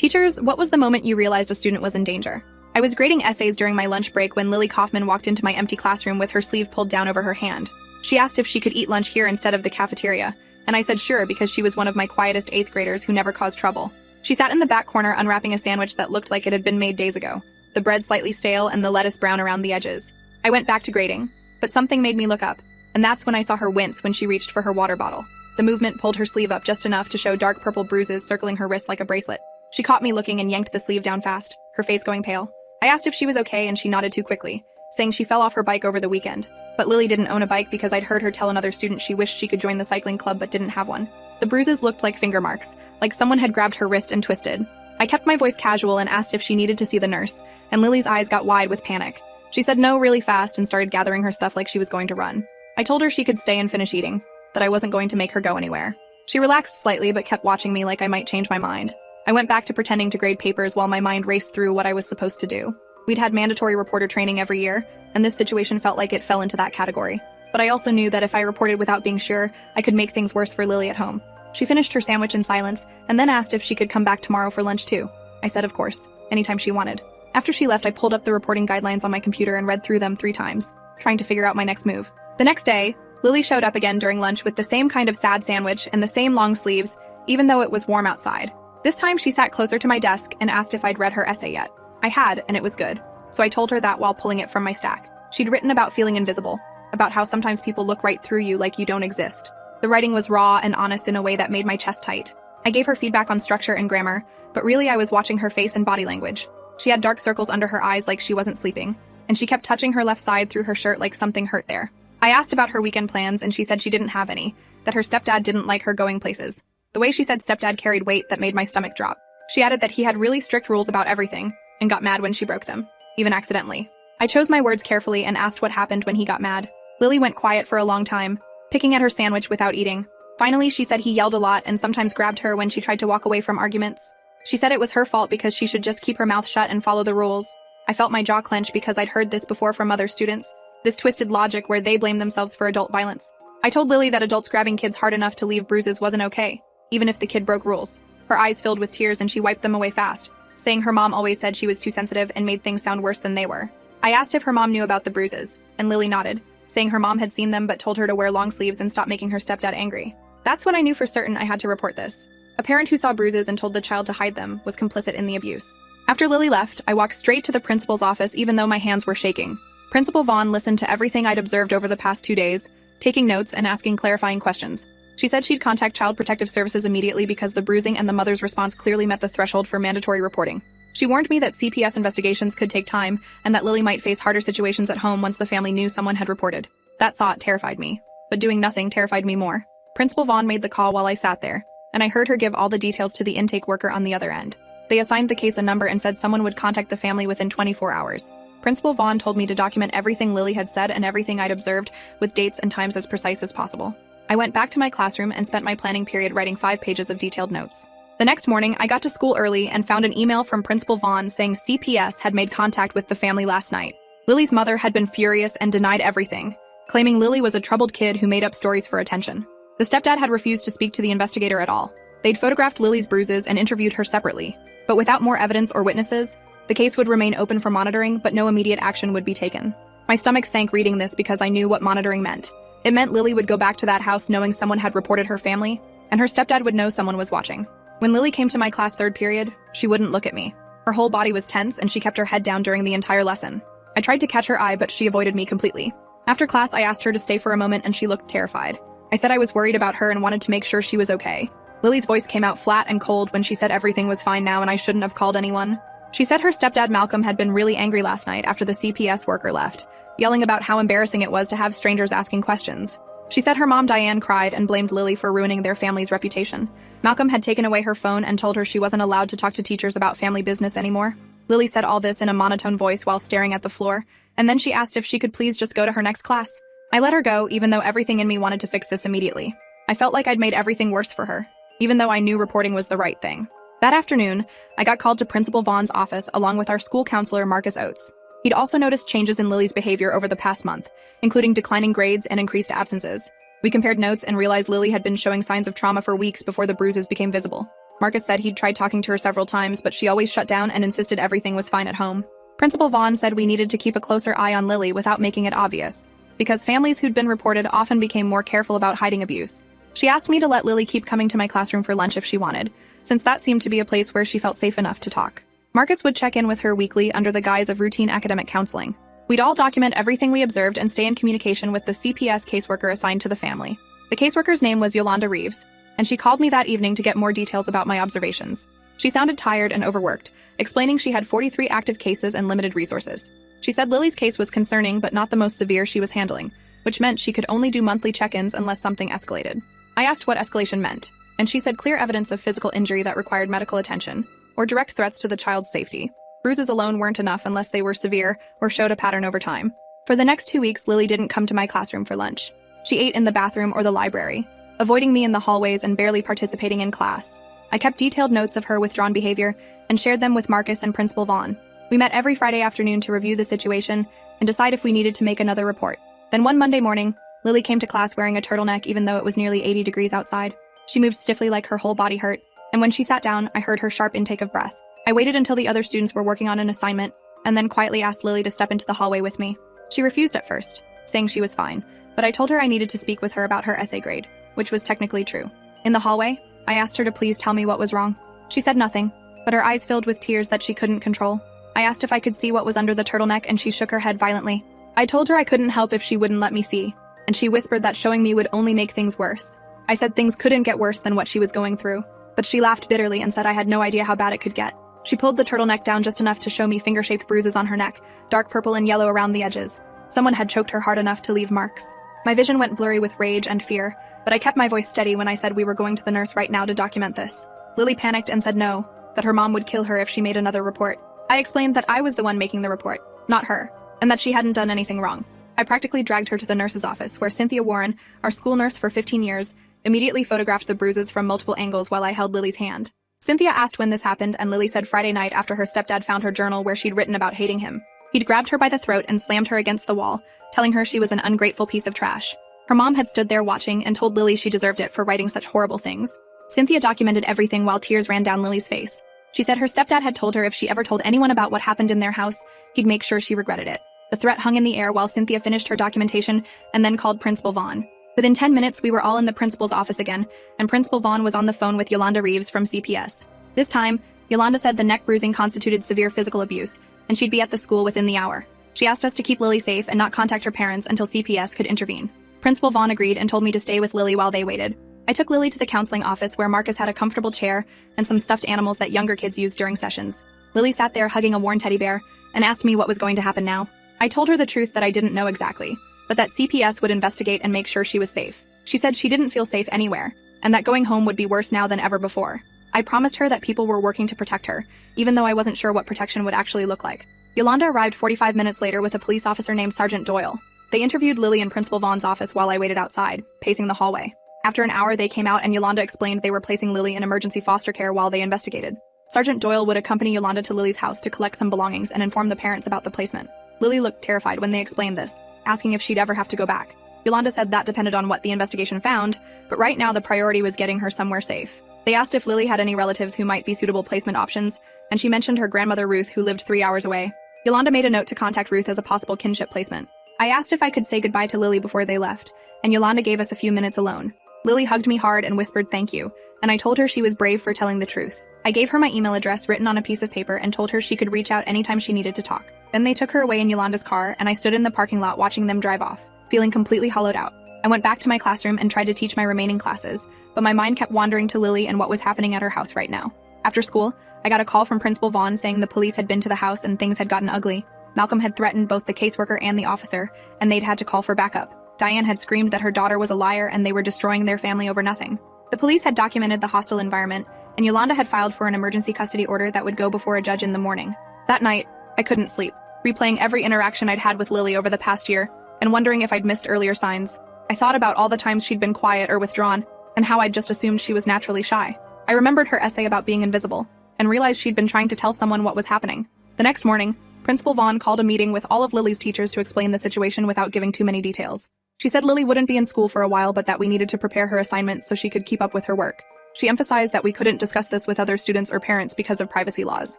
Teachers, what was the moment you realized a student was in danger? I was grading essays during my lunch break when Lily Kaufman walked into my empty classroom with her sleeve pulled down over her hand. She asked if she could eat lunch here instead of the cafeteria, and I said sure because she was one of my quietest 8th graders who never caused trouble. She sat in the back corner unwrapping a sandwich that looked like it had been made days ago, the bread slightly stale and the lettuce brown around the edges. I went back to grading, but something made me look up, and that's when I saw her wince when she reached for her water bottle. The movement pulled her sleeve up just enough to show dark purple bruises circling her wrist like a bracelet. She caught me looking and yanked the sleeve down fast, her face going pale. I asked if she was okay and she nodded too quickly, saying she fell off her bike over the weekend. But Lily didn't own a bike because I'd heard her tell another student she wished she could join the cycling club but didn't have one. The bruises looked like finger marks, like someone had grabbed her wrist and twisted. I kept my voice casual and asked if she needed to see the nurse, and Lily's eyes got wide with panic. She said no really fast and started gathering her stuff like she was going to run. I told her she could stay and finish eating, that I wasn't going to make her go anywhere. She relaxed slightly but kept watching me like I might change my mind. I went back to pretending to grade papers while my mind raced through what I was supposed to do. We'd had mandatory reporter training every year, and this situation felt like it fell into that category. But I also knew that if I reported without being sure, I could make things worse for Lily at home. She finished her sandwich in silence, and then asked if she could come back tomorrow for lunch too. I said of course, anytime she wanted. After she left, I pulled up the reporting guidelines on my computer and read through them 3 times, trying to figure out my next move. The next day, Lily showed up again during lunch with the same kind of sad sandwich and the same long sleeves, even though it was warm outside. This time she sat closer to my desk and asked if I'd read her essay yet. I had, and it was good. So I told her that while pulling it from my stack. She'd written about feeling invisible, about how sometimes people look right through you like you don't exist. The writing was raw and honest in a way that made my chest tight. I gave her feedback on structure and grammar, but really I was watching her face and body language. She had dark circles under her eyes like she wasn't sleeping, and she kept touching her left side through her shirt like something hurt there. I asked about her weekend plans and she said she didn't have any, that her stepdad didn't like her going places. The way she said stepdad carried weight that made my stomach drop. She added that he had really strict rules about everything, and got mad when she broke them, even accidentally. I chose my words carefully and asked what happened when he got mad. Lily went quiet for a long time, picking at her sandwich without eating. Finally, she said he yelled a lot and sometimes grabbed her when she tried to walk away from arguments. She said it was her fault because she should just keep her mouth shut and follow the rules. I felt my jaw clench because I'd heard this before from other students, this twisted logic where they blame themselves for adult violence. I told Lily that adults grabbing kids hard enough to leave bruises wasn't okay, even if the kid broke rules. Her eyes filled with tears and she wiped them away fast, saying her mom always said she was too sensitive and made things sound worse than they were. I asked if her mom knew about the bruises, and Lily nodded, saying her mom had seen them but told her to wear long sleeves and stop making her stepdad angry. That's when I knew for certain I had to report this. A parent who saw bruises and told the child to hide them was complicit in the abuse. After Lily left, I walked straight to the principal's office even though my hands were shaking. Principal Vaughn listened to everything I'd observed over the past 2 days, taking notes and asking clarifying questions. She said she'd contact Child Protective Services immediately because the bruising and the mother's response clearly met the threshold for mandatory reporting. She warned me that CPS investigations could take time and that Lily might face harder situations at home once the family knew someone had reported. That thought terrified me, but doing nothing terrified me more. Principal Vaughn made the call while I sat there, and I heard her give all the details to the intake worker on the other end. They assigned the case a number and said someone would contact the family within 24 hours. Principal Vaughn told me to document everything Lily had said and everything I'd observed, with dates and times as precise as possible. I went back to my classroom and spent my planning period writing 5 pages of detailed notes. The next morning, I got to school early and found an email from Principal Vaughn saying CPS had made contact with the family last night. Lily's mother had been furious and denied everything, claiming Lily was a troubled kid who made up stories for attention. The stepdad had refused to speak to the investigator at all. They'd photographed Lily's bruises and interviewed her separately, but without more evidence or witnesses, the case would remain open for monitoring, but no immediate action would be taken. My stomach sank reading this because I knew what monitoring meant. It meant Lily would go back to that house knowing someone had reported her family, and her stepdad would know someone was watching. When Lily came to my class 3rd period, she wouldn't look at me. Her whole body was tense and she kept her head down during the entire lesson. I tried to catch her eye, but she avoided me completely. After class, I asked her to stay for a moment and she looked terrified. I said I was worried about her and wanted to make sure she was okay. Lily's voice came out flat and cold when she said everything was fine now and I shouldn't have called anyone. She said her stepdad Malcolm had been really angry last night after the CPS worker left, yelling about how embarrassing it was to have strangers asking questions. She said her mom Diane cried and blamed Lily for ruining their family's reputation. Malcolm had taken away her phone and told her she wasn't allowed to talk to teachers about family business anymore. Lily said all this in a monotone voice while staring at the floor, and then she asked if she could please just go to her next class. I let her go, even though everything in me wanted to fix this immediately. I felt like I'd made everything worse for her, even though I knew reporting was the right thing. That afternoon, I got called to Principal Vaughn's office along with our school counselor Marcus Oates. He'd also noticed changes in Lily's behavior over the past month, including declining grades and increased absences. We compared notes and realized Lily had been showing signs of trauma for weeks before the bruises became visible. Marcus said he'd tried talking to her several times, but she always shut down and insisted everything was fine at home. Principal Vaughn said we needed to keep a closer eye on Lily without making it obvious, because families who'd been reported often became more careful about hiding abuse. She asked me to let Lily keep coming to my classroom for lunch if she wanted, since that seemed to be a place where she felt safe enough to talk. Marcus would check in with her weekly under the guise of routine academic counseling. We'd all document everything we observed and stay in communication with the CPS caseworker assigned to the family. The caseworker's name was Yolanda Reeves, and she called me that evening to get more details about my observations. She sounded tired and overworked, explaining she had 43 active cases and limited resources. She said Lily's case was concerning but not the most severe she was handling, which meant she could only do monthly check-ins unless something escalated. I asked what escalation meant, and she said clear evidence of physical injury that required medical attention, or direct threats to the child's safety. Bruises alone weren't enough unless they were severe or showed a pattern over time. For the next 2 weeks, Lily didn't come to my classroom for lunch. She ate in the bathroom or the library, avoiding me in the hallways and barely participating in class. I kept detailed notes of her withdrawn behavior and shared them with Marcus and Principal Vaughn. We met every Friday afternoon to review the situation and decide if we needed to make another report. Then one Monday morning, Lily came to class wearing a turtleneck even though it was nearly 80 degrees outside. She moved stiffly like her whole body hurt, and when she sat down, I heard her sharp intake of breath. I waited until the other students were working on an assignment, and then quietly asked Lily to step into the hallway with me. She refused at first, saying she was fine, but I told her I needed to speak with her about her essay grade, which was technically true. In the hallway, I asked her to please tell me what was wrong. She said nothing, but her eyes filled with tears that she couldn't control. I asked if I could see what was under the turtleneck, and she shook her head violently. I told her I couldn't help if she wouldn't let me see, and she whispered that showing me would only make things worse. I said things couldn't get worse than what she was going through, but she laughed bitterly and said I had no idea how bad it could get. She pulled the turtleneck down just enough to show me finger-shaped bruises on her neck, dark purple and yellow around the edges. Someone had choked her hard enough to leave marks. My vision went blurry with rage and fear, but I kept my voice steady when I said we were going to the nurse right now to document this. Lily panicked and said no, that her mom would kill her if she made another report. I explained that I was the one making the report, not her, and that she hadn't done anything wrong. I practically dragged her to the nurse's office, where Cynthia Warren, our school nurse for 15 years, immediately photographed the bruises from multiple angles while I held Lily's hand. Cynthia asked when this happened, and Lily said Friday night after her stepdad found her journal where she'd written about hating him. He'd grabbed her by the throat and slammed her against the wall, telling her she was an ungrateful piece of trash. Her mom had stood there watching and told Lily she deserved it for writing such horrible things. Cynthia documented everything while tears ran down Lily's face. She said her stepdad had told her if she ever told anyone about what happened in their house, he'd make sure she regretted it. The threat hung in the air while Cynthia finished her documentation and then called Principal Vaughn. Within 10 minutes, we were all in the principal's office again, and Principal Vaughn was on the phone with Yolanda Reeves from CPS. This time, Yolanda said the neck bruising constituted severe physical abuse, and she'd be at the school within the hour. She asked us to keep Lily safe and not contact her parents until CPS could intervene. Principal Vaughn agreed and told me to stay with Lily while they waited. I took Lily to the counseling office where Marcus had a comfortable chair and some stuffed animals that younger kids used during sessions. Lily sat there hugging a worn teddy bear and asked me what was going to happen now. I told her the truth that I didn't know exactly, but that CPS would investigate and make sure she was safe. She said she didn't feel safe anywhere, and that going home would be worse now than ever before. I promised her that people were working to protect her, even though I wasn't sure what protection would actually look like. Yolanda arrived 45 minutes later with a police officer named Sergeant Doyle. They interviewed Lily in Principal Vaughn's office while I waited outside, pacing the hallway. After an hour, they came out and Yolanda explained they were placing Lily in emergency foster care while they investigated. Sergeant Doyle would accompany Yolanda to Lily's house to collect some belongings and inform the parents about the placement. Lily looked terrified when they explained this, asking if she'd ever have to go back. Yolanda said that depended on what the investigation found, but right now the priority was getting her somewhere safe. They asked if Lily had any relatives who might be suitable placement options, and she mentioned her grandmother Ruth, who lived 3 hours away. Yolanda made a note to contact Ruth as a possible kinship placement. I asked if I could say goodbye to Lily before they left, and Yolanda gave us a few minutes alone. Lily hugged me hard and whispered thank you, and I told her she was brave for telling the truth. I gave her my email address written on a piece of paper and told her she could reach out anytime she needed to talk. Then they took her away in Yolanda's car, and I stood in the parking lot watching them drive off, feeling completely hollowed out. I went back to my classroom and tried to teach my remaining classes, but my mind kept wandering to Lily and what was happening at her house right now. After school, I got a call from Principal Vaughn saying the police had been to the house and things had gotten ugly. Malcolm had threatened both the caseworker and the officer, and they'd had to call for backup. Diane had screamed that her daughter was a liar and they were destroying their family over nothing. The police had documented the hostile environment, and Yolanda had filed for an emergency custody order that would go before a judge in the morning. That night, I couldn't sleep, replaying every interaction I'd had with Lily over the past year, and wondering if I'd missed earlier signs. I thought about all the times she'd been quiet or withdrawn, and how I'd just assumed she was naturally shy. I remembered her essay about being invisible, and realized she'd been trying to tell someone what was happening. The next morning, Principal Vaughn called a meeting with all of Lily's teachers to explain the situation without giving too many details. She said Lily wouldn't be in school for a while, but that we needed to prepare her assignments so she could keep up with her work. She emphasized that we couldn't discuss this with other students or parents because of privacy laws.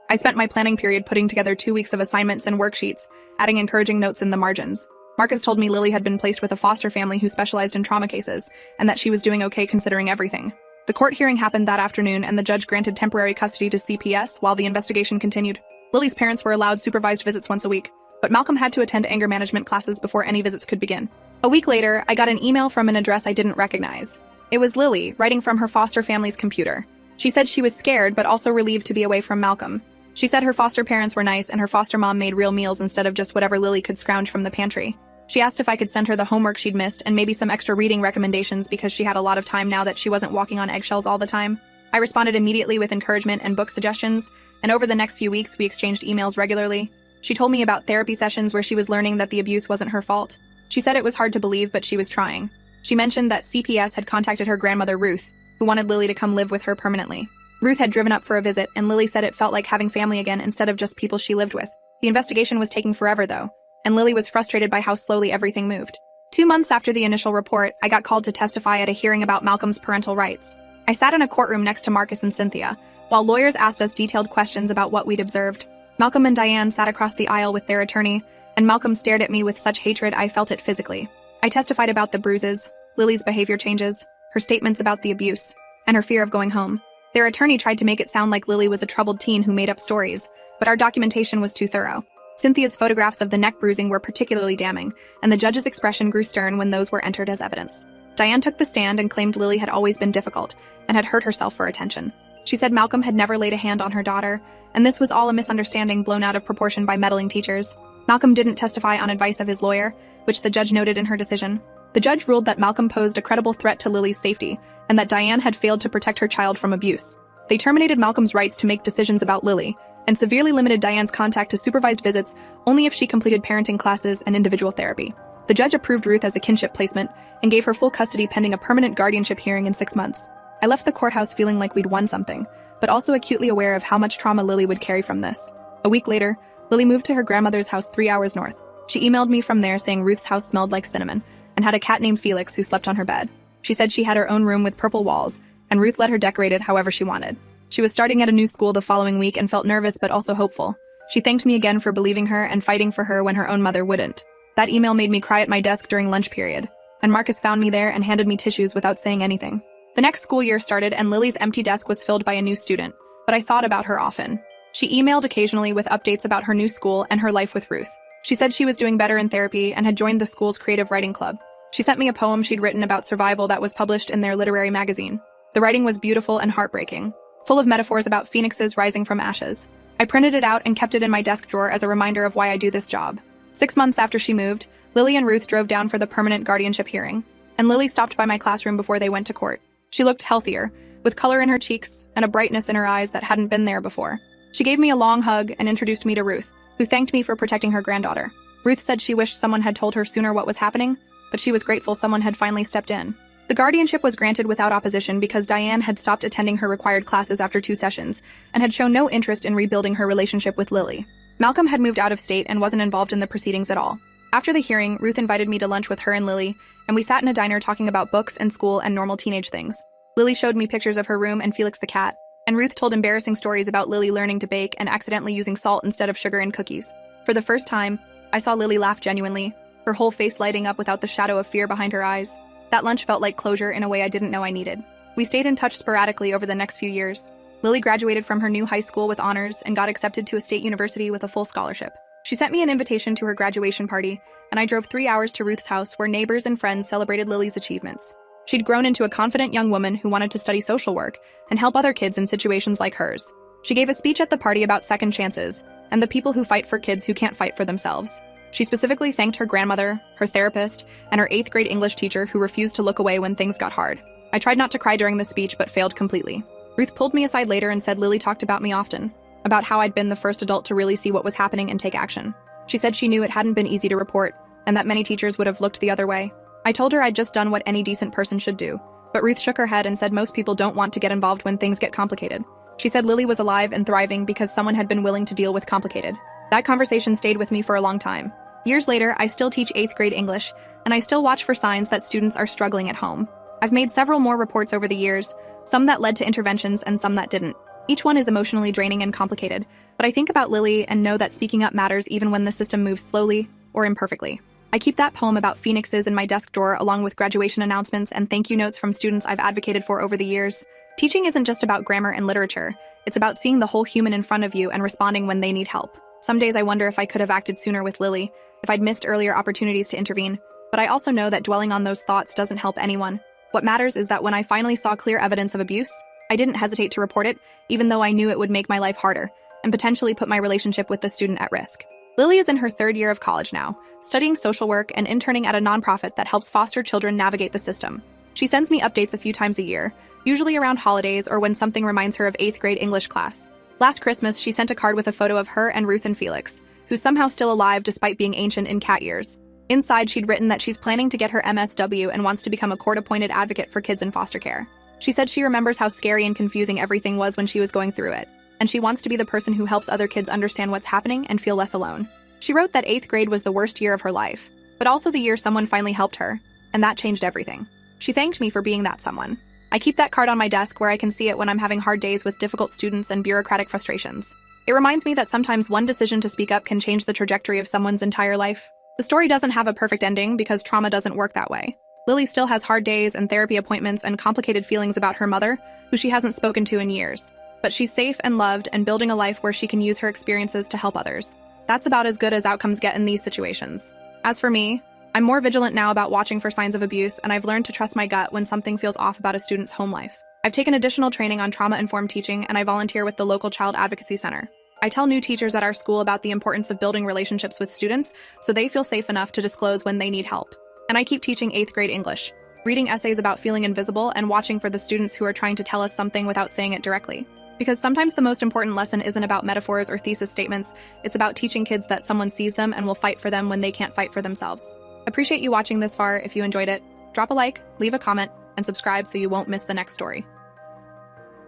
I spent my planning period putting together 2 weeks of assignments and worksheets, adding encouraging notes in the margins. Marcus told me Lily had been placed with a foster family who specialized in trauma cases, and that she was doing okay considering everything. The court hearing happened that afternoon, and the judge granted temporary custody to CPS while the investigation continued. Lily's parents were allowed supervised visits once a week, but Malcolm had to attend anger management classes before any visits could begin. A week later, I got an email from an address I didn't recognize. It was Lily, writing from her foster family's computer. She said she was scared, but also relieved to be away from Malcolm. She said her foster parents were nice and her foster mom made real meals instead of just whatever Lily could scrounge from the pantry. She asked if I could send her the homework she'd missed and maybe some extra reading recommendations because she had a lot of time now that she wasn't walking on eggshells all the time. I responded immediately with encouragement and book suggestions, and over the next few weeks we exchanged emails regularly. She told me about therapy sessions where she was learning that the abuse wasn't her fault. She said it was hard to believe, but she was trying. She mentioned that CPS had contacted her grandmother Ruth, who wanted Lily to come live with her permanently. Ruth had driven up for a visit, and Lily said it felt like having family again instead of just people she lived with. The investigation was taking forever, though, and Lily was frustrated by how slowly everything moved. 2 months after the initial report, I got called to testify at a hearing about Malcolm's parental rights. I sat in a courtroom next to Marcus and Cynthia, while lawyers asked us detailed questions about what we'd observed. Malcolm and Diane sat across the aisle with their attorney, and Malcolm stared at me with such hatred I felt it physically. I testified about the bruises, Lily's behavior changes, her statements about the abuse, and her fear of going home. Their attorney tried to make it sound like Lily was a troubled teen who made up stories, but our documentation was too thorough. Cynthia's photographs of the neck bruising were particularly damning, and the judge's expression grew stern when those were entered as evidence. Diane took the stand and claimed Lily had always been difficult and had hurt herself for attention. She said Malcolm had never laid a hand on her daughter, and this was all a misunderstanding blown out of proportion by meddling teachers. Malcolm didn't testify on advice of his lawyer, which the judge noted in her decision. The judge ruled that Malcolm posed a credible threat to Lily's safety, and that Diane had failed to protect her child from abuse. They terminated Malcolm's rights to make decisions about Lily, and severely limited Diane's contact to supervised visits only if she completed parenting classes and individual therapy. The judge approved Ruth as a kinship placement and gave her full custody pending a permanent guardianship hearing in 6 months. I left the courthouse feeling like we'd won something, but also acutely aware of how much trauma Lily would carry from this. A week later, Lily moved to her grandmother's house 3 hours north. She emailed me from there saying Ruth's house smelled like cinnamon and had a cat named Felix who slept on her bed. She said she had her own room with purple walls, and Ruth let her decorate it however she wanted. She was starting at a new school the following week and felt nervous but also hopeful. She thanked me again for believing her and fighting for her when her own mother wouldn't. That email made me cry at my desk during lunch period, and Marcus found me there and handed me tissues without saying anything. The next school year started and Lily's empty desk was filled by a new student, but I thought about her often. She emailed occasionally with updates about her new school and her life with Ruth. She said she was doing better in therapy and had joined the school's creative writing club. She sent me a poem she'd written about survival that was published in their literary magazine. The writing was beautiful and heartbreaking, full of metaphors about phoenixes rising from ashes. I printed it out and kept it in my desk drawer as a reminder of why I do this job. 6 months after she moved, Lily and Ruth drove down for the permanent guardianship hearing, and Lily stopped by my classroom before they went to court. She looked healthier, with color in her cheeks and a brightness in her eyes that hadn't been there before. She gave me a long hug and introduced me to Ruth, who thanked me for protecting her granddaughter. Ruth said she wished someone had told her sooner what was happening, but she was grateful someone had finally stepped in. The guardianship was granted without opposition because Diane had stopped attending her required classes after 2 sessions and had shown no interest in rebuilding her relationship with Lily. Malcolm had moved out of state and wasn't involved in the proceedings at all. After the hearing, Ruth invited me to lunch with her and Lily, and we sat in a diner talking about books and school and normal teenage things. Lily showed me pictures of her room and Felix the cat, and Ruth told embarrassing stories about Lily learning to bake and accidentally using salt instead of sugar in cookies. For the first time, I saw Lily laugh genuinely, her whole face lighting up without the shadow of fear behind her eyes. That lunch felt like closure in a way I didn't know I needed. We stayed in touch sporadically over the next few years. Lily graduated from her new high school with honors and got accepted to a state university with a full scholarship. She sent me an invitation to her graduation party, and I drove 3 hours to Ruth's house where neighbors and friends celebrated Lily's achievements. She'd grown into a confident young woman who wanted to study social work and help other kids in situations like hers. She gave a speech at the party about second chances and the people who fight for kids who can't fight for themselves. She specifically thanked her grandmother, her therapist, and her 8th grade English teacher who refused to look away when things got hard. I tried not to cry during the speech but failed completely. Ruth pulled me aside later and said Lily talked about me often, about how I'd been the first adult to really see what was happening and take action. She said she knew it hadn't been easy to report, and that many teachers would have looked the other way. I told her I'd just done what any decent person should do, but Ruth shook her head and said most people don't want to get involved when things get complicated. She said Lily was alive and thriving because someone had been willing to deal with complicated. That conversation stayed with me for a long time. Years later, I still teach 8th grade English, and I still watch for signs that students are struggling at home. I've made several more reports over the years, some that led to interventions and some that didn't. Each one is emotionally draining and complicated, but I think about Lily and know that speaking up matters even when the system moves slowly or imperfectly. I keep that poem about phoenixes in my desk drawer along with graduation announcements and thank you notes from students I've advocated for over the years. Teaching isn't just about grammar and literature, it's about seeing the whole human in front of you and responding when they need help. Some days I wonder if I could have acted sooner with Lily, if I'd missed earlier opportunities to intervene, but I also know that dwelling on those thoughts doesn't help anyone. What matters is that when I finally saw clear evidence of abuse, I didn't hesitate to report it, even though I knew it would make my life harder and potentially put my relationship with the student at risk. Lily is in her third year of college now, studying social work and interning at a nonprofit that helps foster children navigate the system. She sends me updates a few times a year, usually around holidays or when something reminds her of 8th grade English class. Last Christmas, she sent a card with a photo of her and Ruth and Felix, who's somehow still alive despite being ancient in cat years. Inside, she'd written that she's planning to get her MSW and wants to become a court-appointed advocate for kids in foster care. She said she remembers how scary and confusing everything was when she was going through it, and she wants to be the person who helps other kids understand what's happening and feel less alone. She wrote that 8th grade was the worst year of her life, but also the year someone finally helped her, and that changed everything. She thanked me for being that someone. I keep that card on my desk where I can see it when I'm having hard days with difficult students and bureaucratic frustrations. It reminds me that sometimes one decision to speak up can change the trajectory of someone's entire life. The story doesn't have a perfect ending because trauma doesn't work that way. Lily still has hard days and therapy appointments and complicated feelings about her mother, who she hasn't spoken to in years. But she's safe and loved and building a life where she can use her experiences to help others. That's about as good as outcomes get in these situations. As for me, I'm more vigilant now about watching for signs of abuse, and I've learned to trust my gut when something feels off about a student's home life. I've taken additional training on trauma-informed teaching, and I volunteer with the local child advocacy center. I tell new teachers at our school about the importance of building relationships with students so they feel safe enough to disclose when they need help. And I keep teaching 8th grade English, reading essays about feeling invisible and watching for the students who are trying to tell us something without saying it directly. Because sometimes the most important lesson isn't about metaphors or thesis statements, it's about teaching kids that someone sees them and will fight for them when they can't fight for themselves. Appreciate you watching this far. If you enjoyed it, drop a like, leave a comment, and subscribe so you won't miss the next story.